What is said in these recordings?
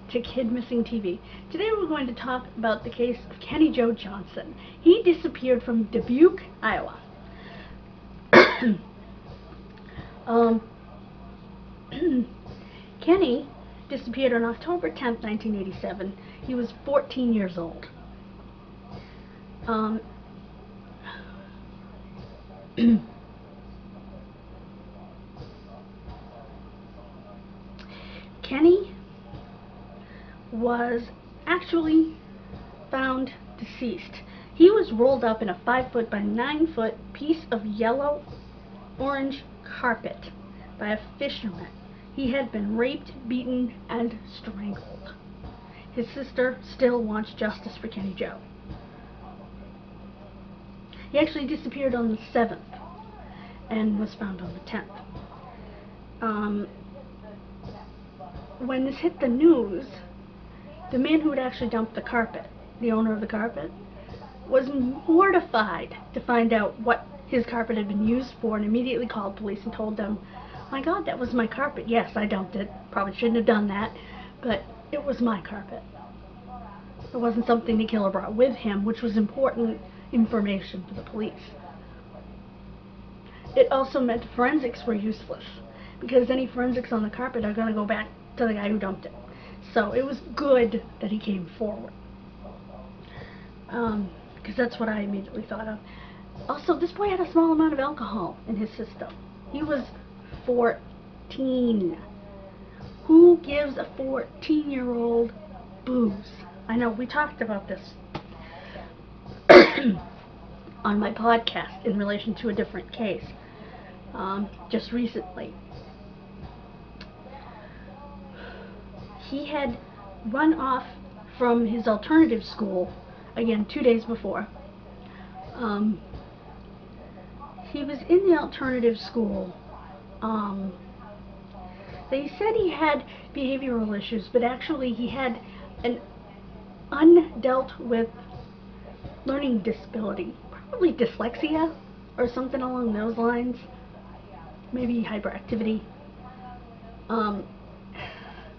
to Kidmissing TV. Today we're going to talk about the case of Kenny Joe Johnson. He disappeared from Dubuque, Iowa. Kenny disappeared on October 10th, 1987. He was 14 years old. Kenny was actually found deceased. He was rolled up in a 5-foot by 9-foot piece of yellow-orange carpet by a fisherman. He had been raped, beaten, and strangled. His sister still wants justice for Kenny Joe. He actually disappeared on the 7th and was found on the 10th. When this hit the news, the man who had actually dumped the carpet, the owner of the carpet, was mortified to find out what his carpet had been used for, and immediately called police and told them, "My God, that was my carpet. Yes, I dumped it. Probably shouldn't have done that, but it was my carpet." It wasn't something the killer brought with him, which was important information for the police. It also meant forensics were useless, because any forensics on the carpet are going to go back to the guy who dumped it. So it was good that he came forward, because that's what I immediately thought of. Also, this boy had a small amount of alcohol in his system. He was 14. Who gives a 14-year-old booze? I know, we talked about this on my podcast in relation to a different case just recently. He had run off from his alternative school, again, 2 days before. He was in the alternative school. They said he had behavioral issues, but actually he had an undealt with learning disability, probably dyslexia or something along those lines, maybe hyperactivity.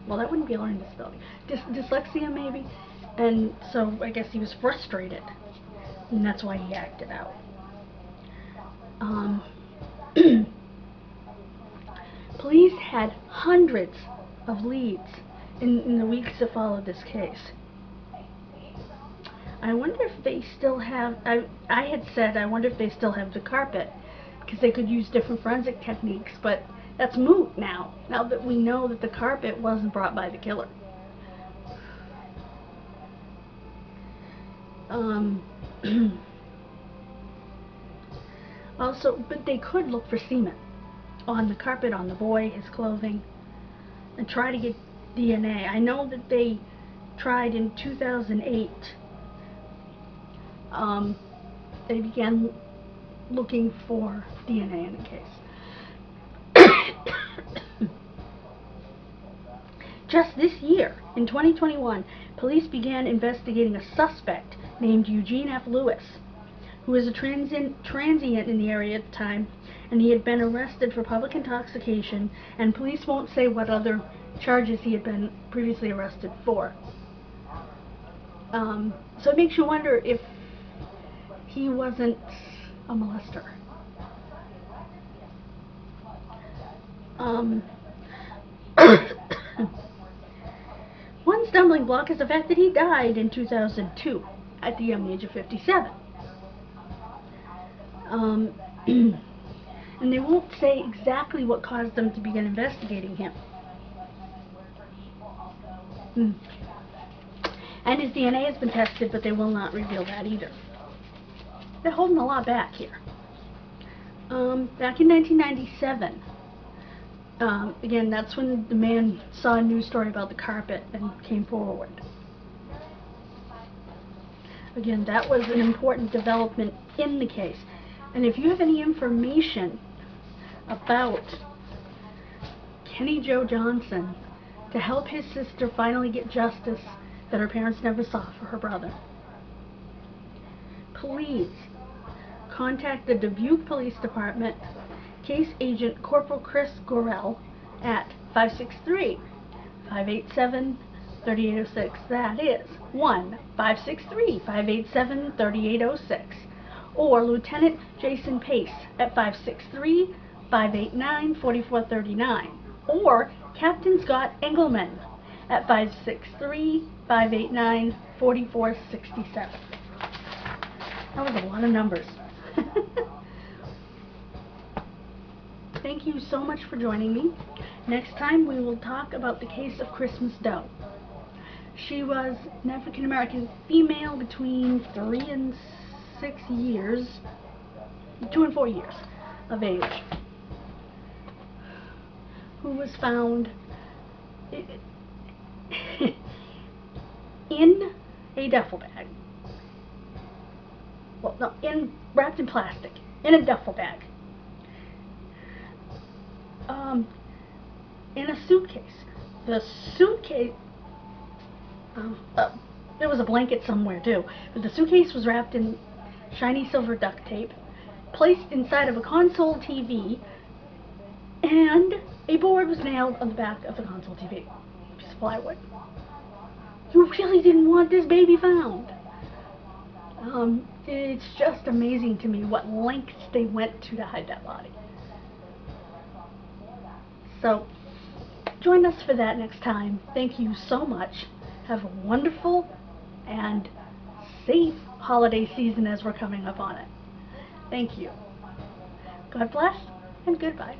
Well, that wouldn't be a learning disability. Dyslexia, maybe. And so I guess he was frustrated, and that's why he acted out. Police had hundreds of leads in the weeks that followed this case. I wonder if they still have, I had said I wonder if they still have the carpet, because they could use different forensic techniques, but that's moot now that we know that the carpet wasn't brought by the killer. Also, but they could look for semen on the carpet, on the boy, his clothing, and try to get DNA. I know that they tried in 2008. They began looking for DNA in the case. Just this year, in 2021, police began investigating a suspect named Eugene F. Lewis, who was a transient in the area at the time, and he had been arrested for public intoxication, and police won't say what other charges he had been previously arrested for. So it makes you wonder if he wasn't a molester. One stumbling block is the fact that he died in 2002 at the young age of 57. And they won't say exactly what caused them to begin investigating him. And his DNA has been tested, but they will not reveal that either. They're holding a lot back here. Back in 1997, again, that's when the man saw a news story about the carpet and came forward. Again, that was an important development in the case. And if you have any information about Kenny Joe Johnson to help his sister finally get justice that her parents never saw for her brother, please contact the Dubuque Police Department Case Agent Corporal Chris Gorell at 563-587-3333. 3806. That is 1-563-587-3806. Or Lieutenant Jason Pace at 563-589-4439. Or Captain Scott Engelman at 563-589-4467. That was a lot of numbers. Thank you so much for joining me. Next time we will talk about the case of Christmas Doe. She was an African American female between 3 and 6 years, 2 and 4 years of age, who was found in a duffel bag. Well, no, wrapped in plastic, in a duffel bag. In a suitcase. The suitcase, there was a blanket somewhere too, but the suitcase was wrapped in shiny silver duct tape, placed inside of a console TV, and a board was nailed on the back of the console TV. A piece of plywood. You really didn't want this baby found. It's just amazing to me what lengths they went to hide that body. So, join us for that next time. Thank you so much. Have a wonderful and safe holiday season as we're coming up on it. Thank you. God bless and goodbye.